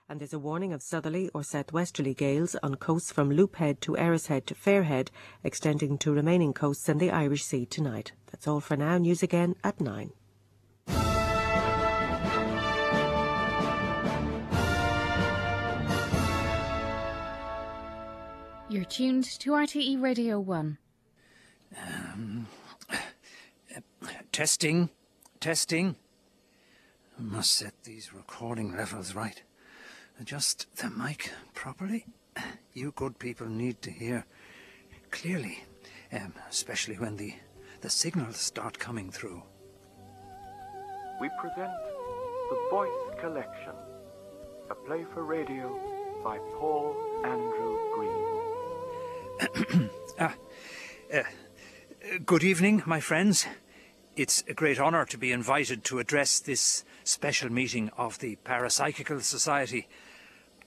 And there's a warning of southerly or southwesterly gales on coasts from Loop Head to Erris Head to Fairhead, extending to remaining coasts in the Irish Sea tonight. That's all for now. News again at 9. You're tuned to RTE Radio 1. Testing. I must set these recording levels right. Adjust the mic properly. You good people need to hear clearly, especially when the signals start coming through. We present The Voice Collection, a play for radio by Paul Andrew Green. Good evening, my friends. It's a great honour to be invited to address this special meeting of the Parapsychical Society.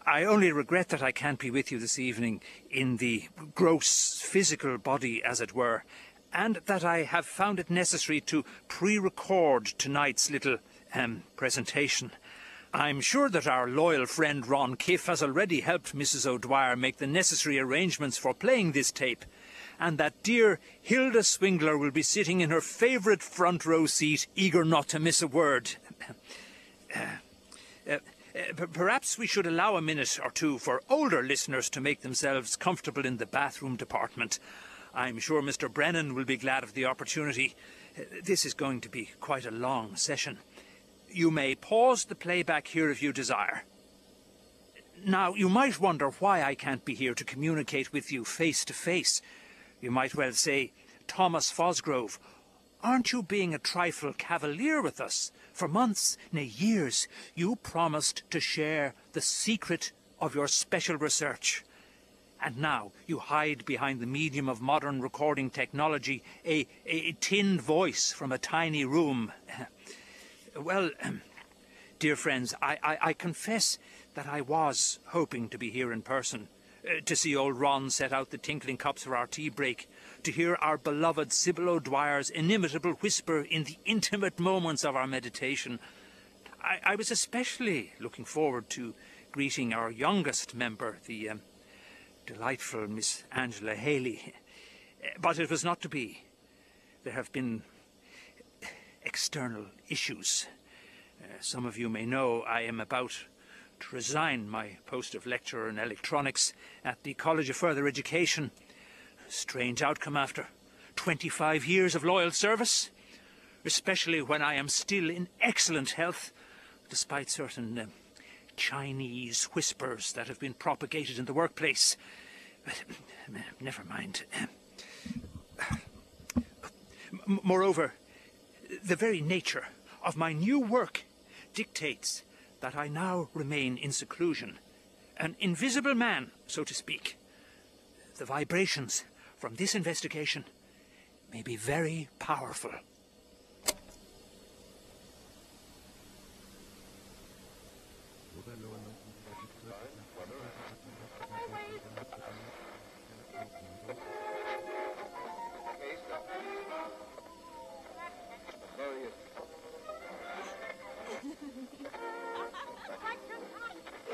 I only regret that I can't be with you this evening in the gross physical body, as it were, and that I have found it necessary to pre-record tonight's little presentation. I'm sure that our loyal friend Ron Kiff has already helped Mrs. O'Dwyer make the necessary arrangements for playing this tape, and that dear Hilda Swingler will be sitting in her favourite front row seat, eager not to miss a word. Perhaps we should allow a minute or two for older listeners to make themselves comfortable in the bathroom department. I'm sure Mr. Brennan will be glad of the opportunity. This is going to be quite a long session. You may pause the playback here if you desire. Now, you might wonder why I can't be here to communicate with you face to face. You might well say, Thomas Fosgrove, aren't you being a trifle cavalier with us? For months, nay years, you promised to share the secret of your special research. And now you hide behind the medium of modern recording technology, a tinned voice from a tiny room. Well, dear friends, I confess that I was hoping to be here in person, to see old Ron set out the tinkling cups for our tea break, to hear our beloved Sybil O'Dwyer's inimitable whisper in the intimate moments of our meditation. I was especially looking forward to greeting our youngest member, the delightful Miss Angela Haley. But it was not to be. There have been external issues. Some of you may know I am about to resign my post of lecturer in electronics at the College of Further Education. Strange outcome after 25 years of loyal service, especially when I am still in excellent health, despite certain Chinese whispers that have been propagated in the workplace. But never mind. Moreover, the very nature of my new work dictates that I now remain in seclusion, an invisible man, so to speak. The vibrations from this investigation may be very powerful.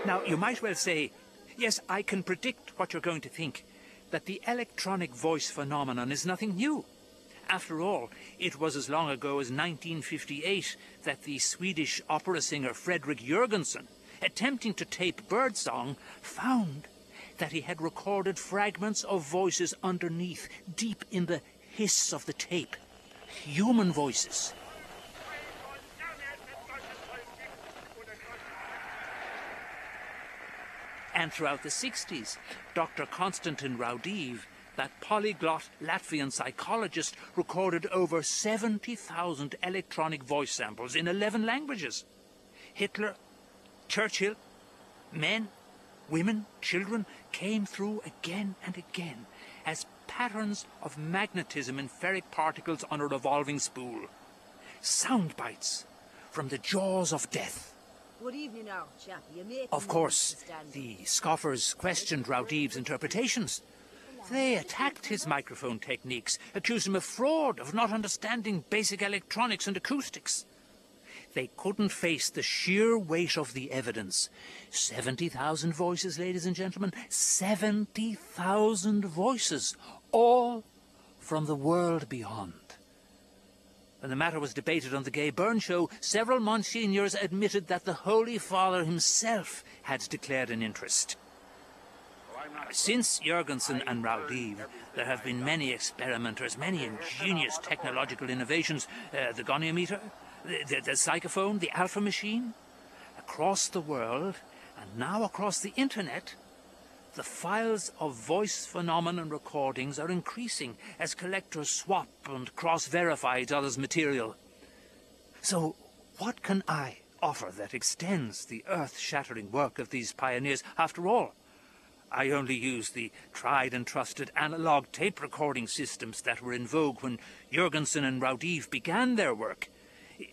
Now, you might well say, yes, I can predict what you're going to think, that the electronic voice phenomenon is nothing new. After all, it was as long ago as 1958 that the Swedish opera singer Fredrik Jürgensen, attempting to tape birdsong, found that he had recorded fragments of voices underneath, deep in the hiss of the tape. Human voices. And throughout the 60s, Dr. Konstantin Raudiv, that polyglot Latvian psychologist, recorded over 70,000 electronic voice samples in 11 languages. Hitler, Churchill, men, women, children came through again and again as patterns of magnetism in ferric particles on a revolving spool. Sound bites from the jaws of death. Good evening, now, chappie. Of course, the scoffers questioned Raudiv's interpretations. They attacked his microphone techniques, accused him of fraud, of not understanding basic electronics and acoustics. They couldn't face the sheer weight of the evidence. 70,000 voices, ladies and gentlemen. 70,000 voices, all from the world beyond. When the matter was debated on the Gay Byrne show, several monsignors admitted that the Holy Father himself had declared an interest. Since Jurgensen and Raudive, there have been many experimenters, many ingenious technological innovations. The goniometer, the psychophone, the alpha machine. Across the world, and now across the internet, the files of voice phenomenon recordings are increasing as collectors swap and cross-verify each other's material. So, what can I offer that extends the earth-shattering work of these pioneers? After all, I only use the tried and trusted analog tape recording systems that were in vogue when Jurgensen and Raudive began their work.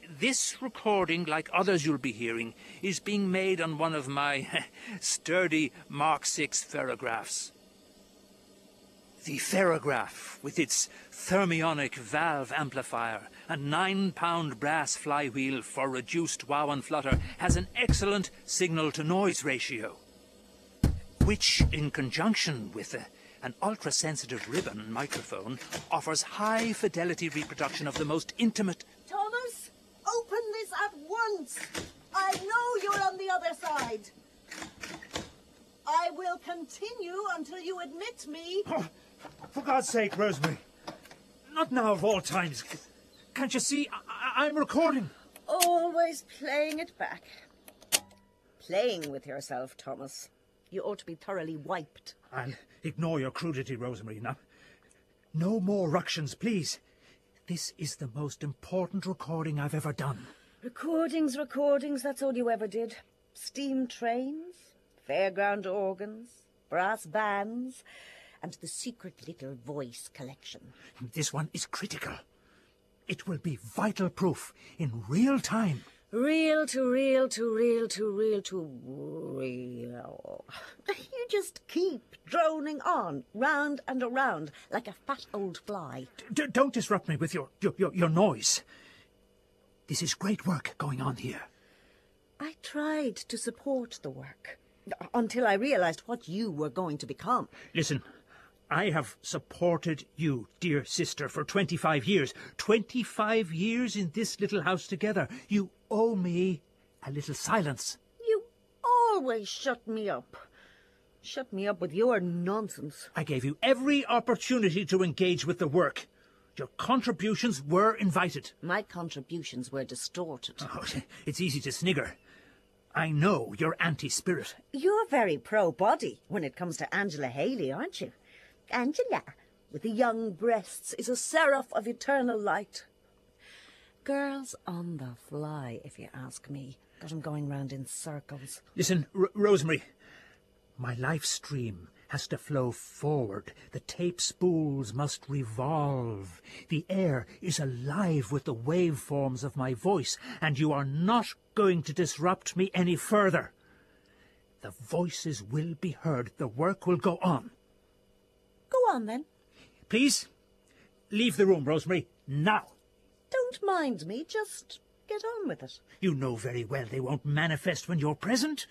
This recording, like others you'll be hearing, is being made on one of my sturdy Mark VI ferrographs. The ferrograph, with its thermionic valve amplifier and 9-pound brass flywheel for reduced wow and flutter, has an excellent signal-to-noise ratio, which, in conjunction with an ultra-sensitive ribbon microphone, offers high-fidelity reproduction of the most intimate... Thomas, open this at once. I know you're on the other side. I will continue until you admit me. Oh, for God's sake, Rosemary. Not now of all times. Can't you see? I'm recording. Always playing it back. Playing with yourself, Thomas. You ought to be thoroughly wiped. I'll ignore your crudity, Rosemary, now. No more ructions, please. This is the most important recording I've ever done. Recordings, that's all you ever did. Steam trains, fairground organs, brass bands, and the secret little voice collection. This one is critical. It will be vital proof in real time. Reel to reel to reel to reel to reel. You just keep droning on, round and around, like a fat old fly. Don't disrupt me with your noise. This is great work going on here. I tried to support the work, until I realized what you were going to become. Listen, I have supported you, dear sister, for 25 years. 25 years in this little house together. You owe me a little silence. You always shut me up. Shut me up with your nonsense. I gave you every opportunity to engage with the work. Your contributions were invited. My contributions were distorted. Oh, it's easy to snigger. I know you're anti-spirit. You're very pro-body when it comes to Angela Haley, aren't you? Angela, with the young breasts, is a seraph of eternal light. Girls on the fly, if you ask me. Got 'em going round in circles. Listen, Rosemary, my life stream has to flow forward. The tape spools must revolve. The air is alive with the waveforms of my voice, and you are not going to disrupt me any further. The voices will be heard. The work will go on. Go on, then. Please, leave the room, Rosemary, now. Don't mind me, just get on with it. You know very well they won't manifest when you're present.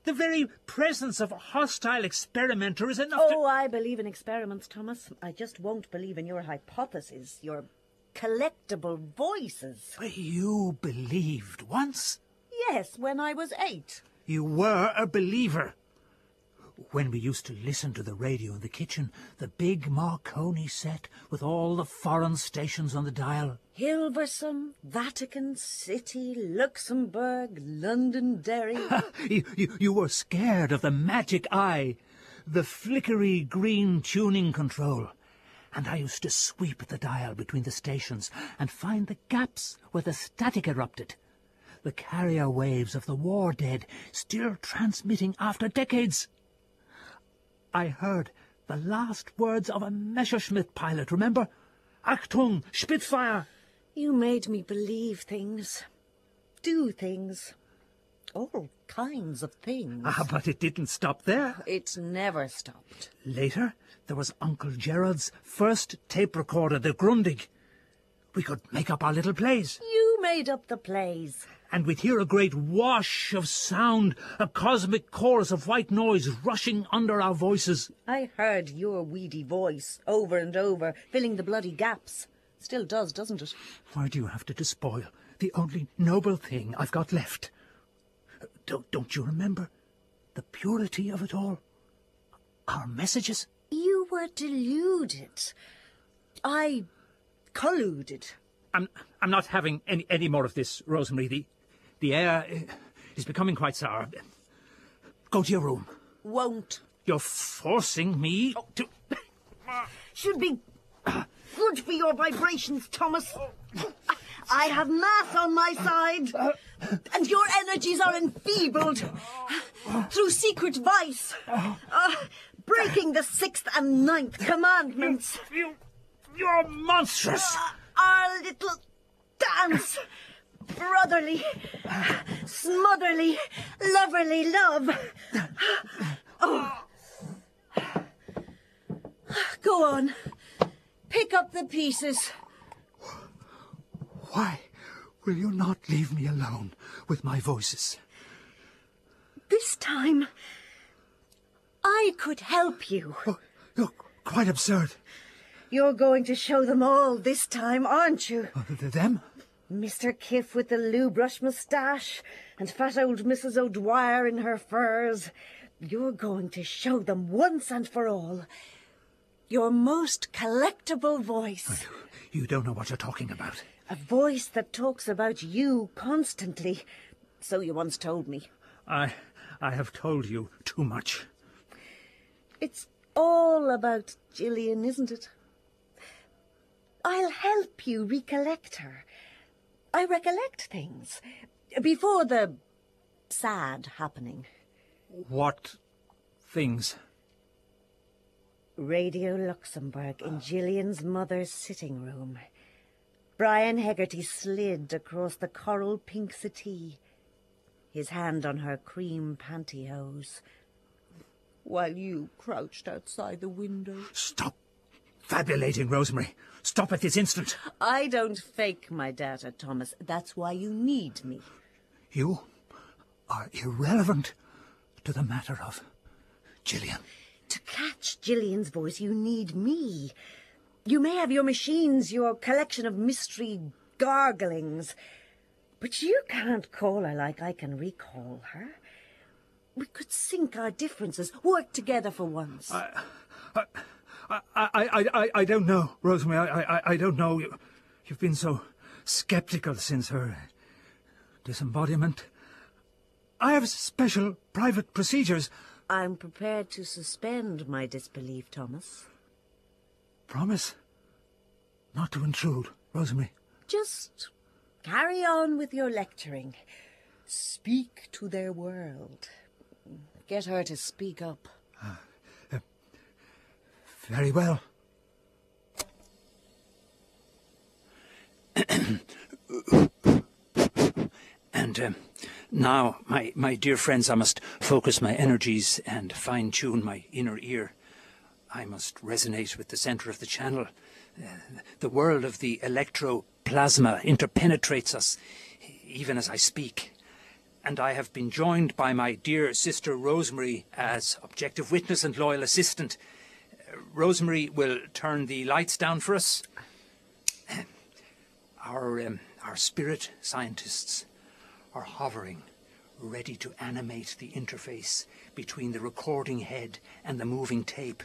The very presence of a hostile experimenter is enough to... Oh, I believe in experiments, Thomas. I just won't believe in your hypotheses, your collectible voices. Well, you believed once. Yes, when I was 8. You were a believer. When we used to listen to the radio in the kitchen, the big Marconi set with all the foreign stations on the dial. Hilversum, Vatican City, Luxembourg, Londonderry. You were scared of the magic eye, the flickery green tuning control. And I used to sweep the dial between the stations and find the gaps where the static erupted. The carrier waves of the war dead still transmitting after decades. I heard the last words of a Messerschmitt pilot, remember? Achtung, Spitfire! You made me believe things. Do things. All kinds of things. But it didn't stop there. It never stopped. Later, there was Uncle Gerard's first tape recorder, the Grundig. We could make up our little plays. You made up the plays. and we'd hear a great wash of sound, a cosmic chorus of white noise rushing under our voices. I heard your weedy voice over and over, filling the bloody gaps. Still does, doesn't it? Why do you have to despoil the only noble thing I've got left? Don't you remember the purity of it all? Our messages? You were deluded. I colluded. I'm not having any more of this, Rosemary. The air is becoming quite sour. Go to your room. Won't. You're forcing me to... Should be good for your vibrations, Thomas. I have math on my side, and your energies are enfeebled through secret vice, breaking the 6th and 9th commandments. You're monstrous. Our little dance, brotherly, smotherly, loverly love. Oh. Go on, pick up the pieces. Why will you not leave me alone with my voices? This time, I could help you. Oh, you're quite absurd. You're going to show them all this time, aren't you? Them? Mr. Kiff with the loo brush moustache and fat old Mrs. O'Dwyer in her furs. You're going to show them once and for all your most collectible voice. You don't know what you're talking about. A voice that talks about you constantly. So you once told me. I have told you too much. It's all about Gillian, isn't it? I'll help you recollect her. I recollect things before the sad happening. What things? Radio Luxembourg in Gillian's mother's sitting room. Brian Hegarty slid across the coral pink settee, his hand on her cream pantyhose, while you crouched outside the window. Stop fabulating, Rosemary. Stop at this instant. I don't fake my data, Thomas. That's why you need me. You are irrelevant to the matter of Gillian. To catch Gillian's voice, you need me. You may have your machines, your collection of mystery garglings, but you can't call her like I can recall her. We could sink our differences, work together for once. I don't know, Rosemary. I don't know. You've been so sceptical since her disembodiment. I have special private procedures. I'm prepared to suspend my disbelief, Thomas. Promise not to intrude, Rosemary. Just carry on with your lecturing. Speak to their world. Get her to speak up. Very well. And now, my dear friends, I must focus my energies and fine-tune my inner ear. I must resonate with the centre of the channel. The world of the electroplasma interpenetrates us, even as I speak. And I have been joined by my dear sister Rosemary as objective witness and loyal assistant. Rosemary will turn the lights down for us. Our spirit scientists are hovering, ready to animate the interface between the recording head and the moving tape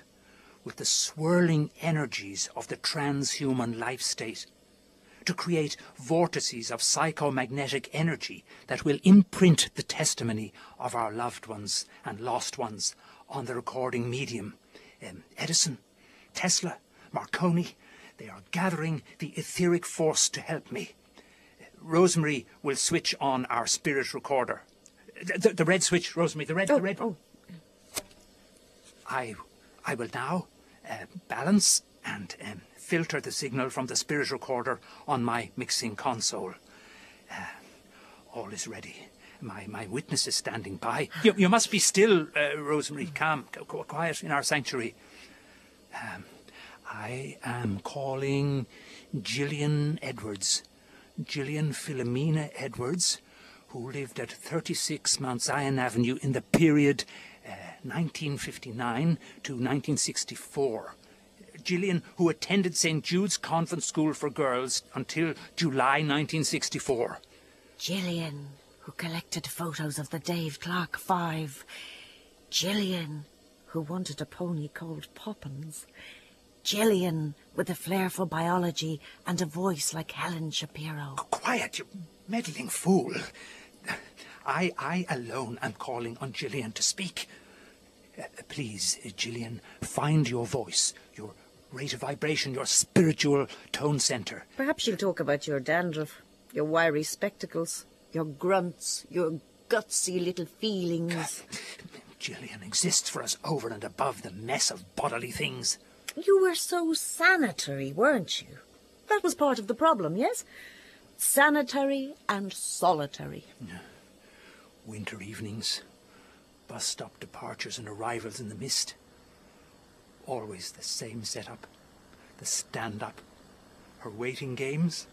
with the swirling energies of the transhuman life state, to create vortices of psychomagnetic energy that will imprint the testimony of our loved ones and lost ones on the recording medium. Edison, Tesla, Marconi, they are gathering the etheric force to help me. Rosemary will switch on our spirit recorder. The red switch, Rosemary, the red. Oh. I will now balance and filter the signal from the spirit recorder on my mixing console. All is ready. My witness is standing by. You must be still, Rosemary, calm, quiet in our sanctuary. I am calling Gillian Edwards. Gillian Philomena Edwards who lived at 36 Mount Zion Avenue in the period 1959 to 1964. Gillian, who attended St. Jude's Convent School for Girls until July 1964. Gillian, who collected photos of the Dave Clark Five. Gillian, who wanted a pony called Poppins. Gillian, with a flair for biology and a voice like Helen Shapiro. Quiet, you meddling fool. I alone am calling on Gillian to speak. Please, Gillian, find your voice, your rate of vibration, your spiritual tone centre. Perhaps you'll talk about your dandruff, your wiry spectacles, your grunts, your gutsy little feelings. Gillian exists for us over and above the mess of bodily things. You were so sanitary, weren't you? That was part of the problem, yes? Sanitary and solitary. Winter evenings, bus stop departures and arrivals in the mist. Always the same setup, the stand-up, her waiting games.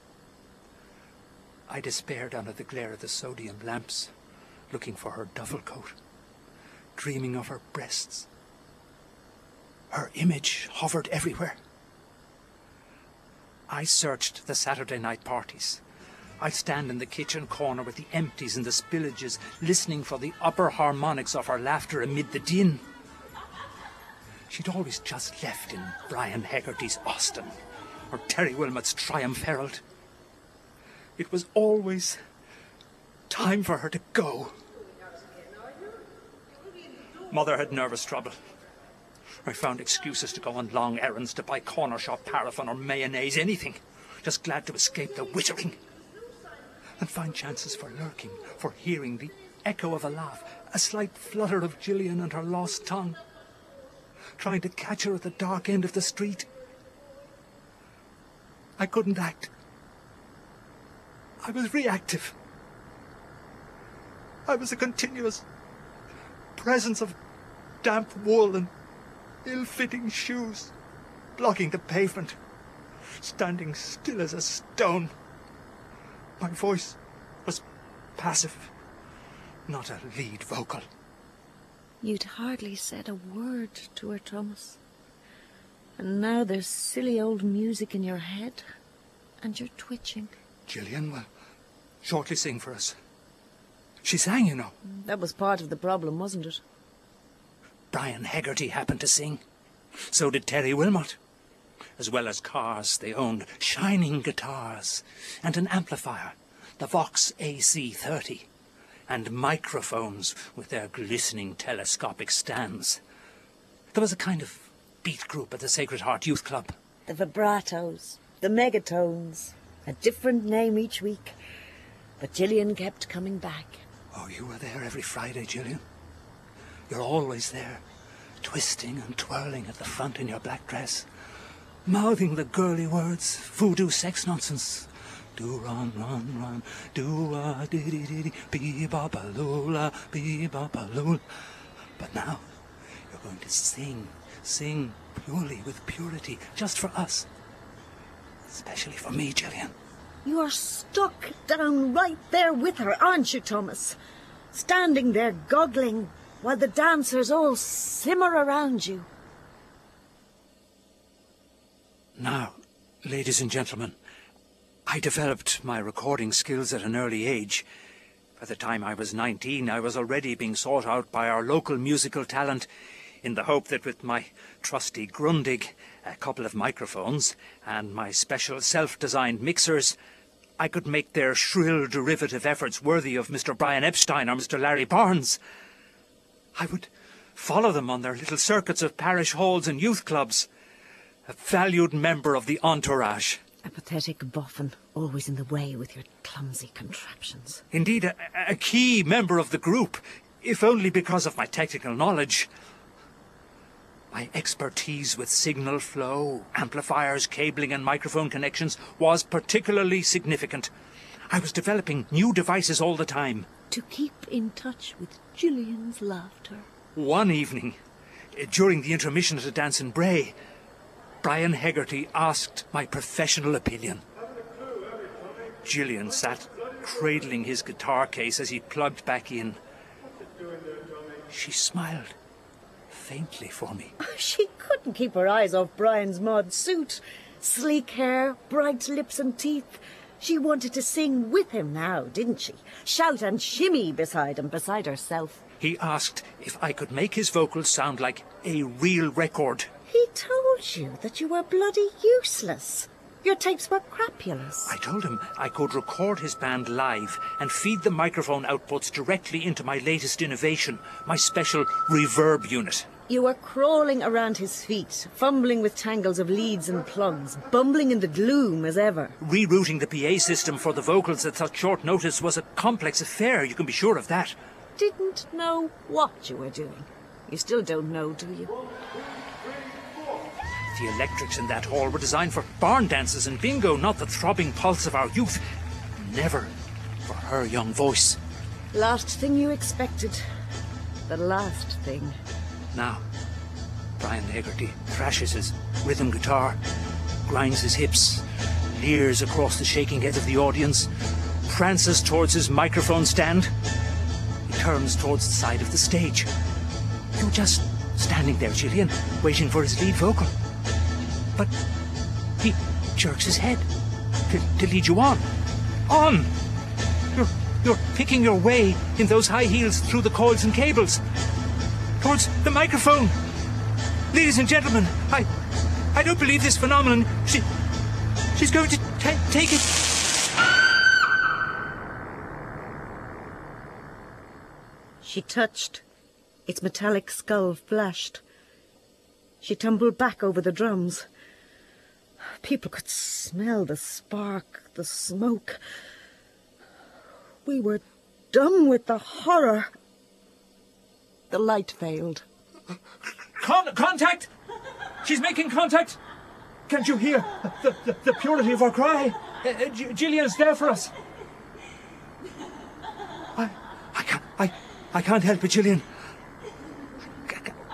I despaired under the glare of the sodium lamps, looking for her duffel coat, dreaming of her breasts. Her image hovered everywhere. I searched the Saturday night parties. I'd stand in the kitchen corner with the empties and the spillages, listening for the upper harmonics of her laughter amid the din. She'd always just left in Brian Hegarty's Austin, or Terry Wilmot's Triumph Herald. It was always time for her to go. Mother had nervous trouble. I found excuses to go on long errands, to buy corner shop paraffin or mayonnaise, anything. Just glad to escape the wittering. And find chances for lurking, for hearing the echo of a laugh, a slight flutter of Gillian and her lost tongue. Trying to catch her at the dark end of the street. I couldn't act. I was reactive. I was a continuous presence of damp wool and ill-fitting shoes, blocking the pavement, standing still as a stone. My voice was passive, not a lead vocal. You'd hardly said a word to her, Thomas. And now there's silly old music in your head, and you're twitching. Gillian will shortly sing for us. She sang, you know. That was part of the problem, wasn't it? Brian Hegarty happened to sing. So did Terry Wilmot. As well as cars, they owned shining guitars and an amplifier, the Vox AC30, and microphones with their glistening telescopic stands. There was a kind of beat group at the Sacred Heart Youth Club. The vibratos, the megatones, a different name each week. But Gillian kept coming back. Oh, you were there every Friday, Gillian. You're always there, twisting and twirling at the front in your black dress, mouthing the girly words, voodoo sex nonsense. Do-ron-ron-ron, do-a-dee-dee-dee-dee, bee-bop-a-lula, bee-bop-a-lula. But now, you're going to sing purely with purity, just for us. Especially for me, Gillian. You're stuck down right there with her, aren't you, Thomas? Standing there goggling while the dancers all simmer around you. Now, ladies and gentlemen, I developed my recording skills at an early age. By the time I was 19, I was already being sought out by our local musical talent in the hope that with my trusty Grundig, a couple of microphones, and my special self-designed mixers, I could make their shrill derivative efforts worthy of Mr. Brian Epstein or Mr. Larry Barnes. I would follow them on their little circuits of parish halls and youth clubs, a valued member of the entourage. A pathetic boffin, always in the way with your clumsy contraptions. Indeed, a key member of the group, if only because of my technical knowledge. My expertise with signal flow, amplifiers, cabling and microphone connections was particularly significant. I was developing new devices all the time. To keep in touch with Gillian's laughter. One evening, during the intermission at a dance in Bray, Brian Hegarty asked my professional opinion. Gillian sat cradling his guitar case as he plugged back in. She smiled faintly for me. She couldn't keep her eyes off Brian's mod suit. Sleek hair, bright lips and teeth. She wanted to sing with him now, didn't she? Shout and shimmy beside him, beside herself. He asked if I could make his vocals sound like a real record. He told you that you were bloody useless. Your tapes were crapulous. I told him I could record his band live and feed the microphone outputs directly into my latest innovation, my special reverb unit. You were crawling around his feet, fumbling with tangles of leads and plugs, bumbling in the gloom as ever. Rerouting the PA system for the vocals at such short notice was a complex affair, you can be sure of that. Didn't know what you were doing. You still don't know, do you? The electrics in that hall were designed for barn dances and bingo, not the throbbing pulse of our youth. Never for her young voice. Last thing you expected. The last thing. Now, Brian Hegarty thrashes his rhythm guitar, grinds his hips, leers across the shaking heads of the audience, prances towards his microphone stand. He turns towards the side of the stage. You're just standing there, Gillian, waiting for his lead vocal. But he jerks his head to lead you on. On! You're picking your way in those high heels through the coils and cables. Towards the microphone. Ladies and gentlemen, I don't believe this phenomenon. She's going to take it. She touched. Its metallic skull flashed. She tumbled back over the drums. People could smell the spark, the smoke. We were dumb with the horror. The light failed. Contact! She's making contact! Can't you hear the purity of our cry? Gillian's there for us. I can't help it, Gillian.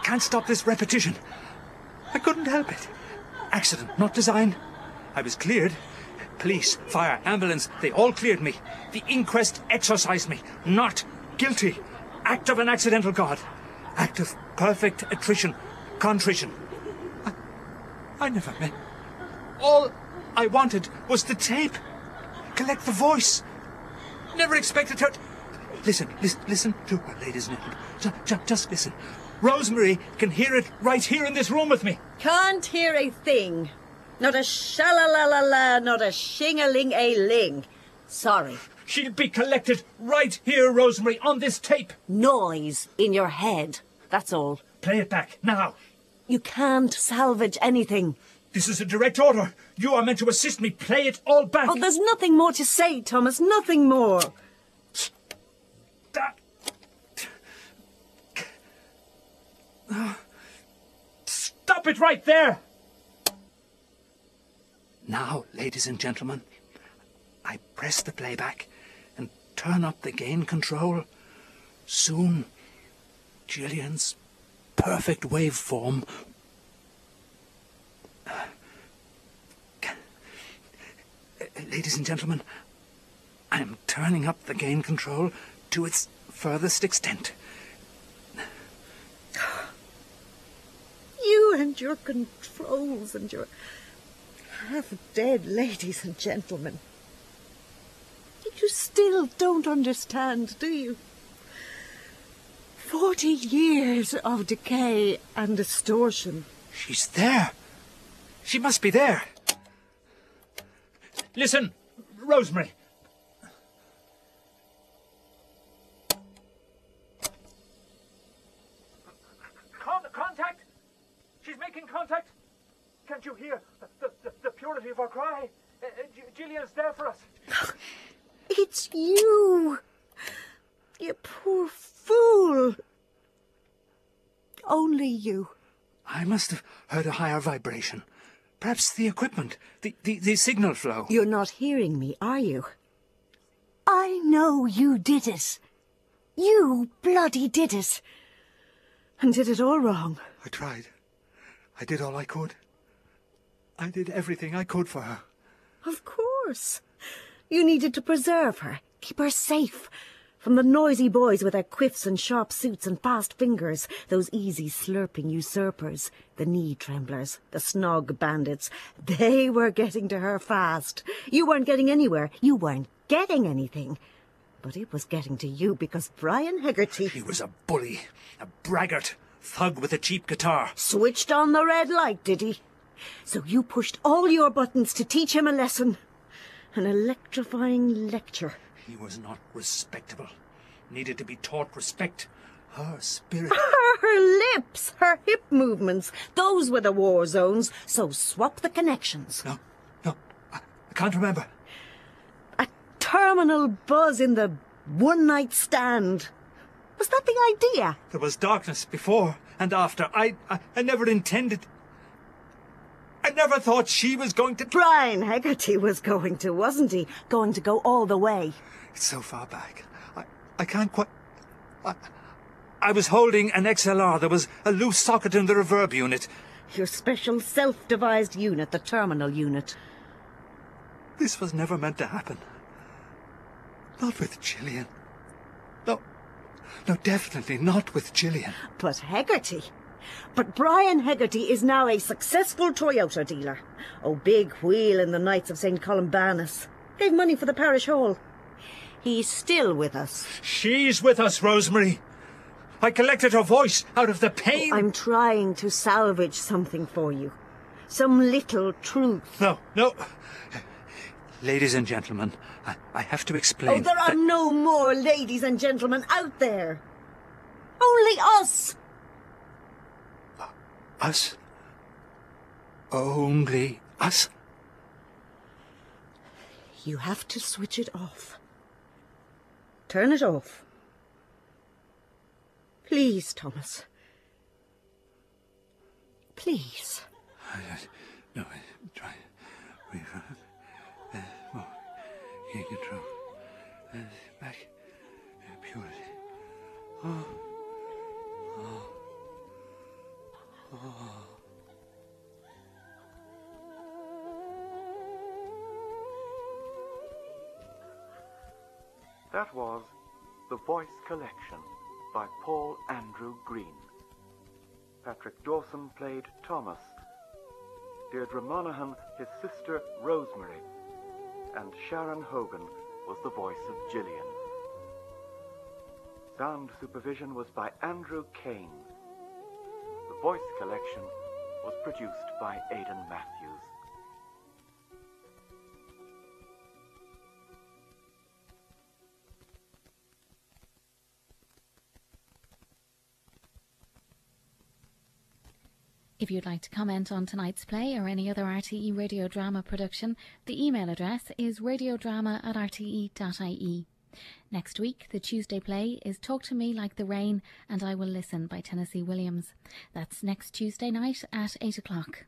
Can't stop this repetition. I couldn't help it. Accident, not design. I was cleared. Police, fire, ambulance, they all cleared me. The inquest exorcised me. Not guilty. Act of an accidental god. Act of perfect contrition. I never meant. All I wanted was the tape. Collect the voice. Never expected her. Listen to her, ladies and gentlemen. Just listen. Rosemary can hear it right here in this room with me. Can't hear a thing. Not a sha-la-la-la-la, not a shing-a-ling-a-ling. Sorry. She'll be collected right here, Rosemary, on this tape. Noise in your head, that's all. Play it back, now. You can't salvage anything. This is a direct order. You are meant to assist me. Play it all back. Oh, there's nothing more to say, Thomas, nothing more. Stop it right there! Now, ladies and gentlemen, I press the playback and turn up the gain control. Soon, Gillian's perfect waveform. Ladies and gentlemen, I am turning up the gain control to its furthest extent. You and your controls and your half-dead ladies and gentlemen. You still don't understand, do you? 40 years of decay and distortion. She's there. She must be there. Listen, Rosemary. Contact! She's making contact. Can't you hear the purity of our cry? Gillian's there for us. It's you. You poor fool. Only you. I must have heard a higher vibration. Perhaps the equipment, the signal flow. You're not hearing me, are you? I know you did it. You bloody did it. And did it all wrong. I tried. I did all I could. I did everything I could for her. Of course. You needed to preserve her, Keep her safe from the noisy boys with their quiffs and sharp suits and fast fingers, those easy slurping usurpers, the knee tremblers, the snog bandits. They were getting to her fast. You weren't getting anywhere. You weren't getting anything. But it was getting to you because Brian Hegarty... He was a bully, a braggart, thug with a cheap guitar. Switched on the red light, did he? So you pushed all your buttons to teach him a lesson. An electrifying lecture. He was not respectable. Needed to be taught respect. Her spirit... Her lips, her hip movements. Those were the war zones. So swap the connections. No, I can't remember. A terminal buzz in the one-night stand. Was that the idea? There was darkness before and after. I never intended... I never thought she was going to... Brian Hegarty was going to, wasn't he? Going to go all the way. It's so far back. I can't quite... I was holding an XLR. There was a loose socket in the reverb unit. Your special self-devised unit, the terminal unit. This was never meant to happen. Not with Gillian. No, definitely not with Gillian. But Hegarty... But Brian Hegarty is now a successful Toyota dealer. Oh, big wheel in the Knights of St. Columbanus. Gave money for the parish hall. He's still with us. She's with us, Rosemary. I collected her voice out of the pain. I'm trying to salvage something for you. Some little truth. No. Ladies and gentlemen, I have to explain. Oh, there are no more ladies and gentlemen out there. Only us. Us? Only us? You have to switch it off. Turn it off. Please, Thomas. Please. No, try. More. Gain control. Back. Purity. Oh. That was The Voice Collection by Paul Andrew Green. Patrick Dawson played Thomas, Deirdre Monaghan his sister Rosemary, and Sharon Hogan was the voice of Gillian. Sound supervision was by Andrew Kane. The Voice Collection was produced by Aidan Matthews. If you'd like to comment on tonight's play or any other RTE radio drama production, the email address is radiodrama@rte.ie. Next week, the Tuesday play is Talk to Me Like the Rain and I Will Listen by Tennessee Williams. That's next Tuesday night at 8 o'clock.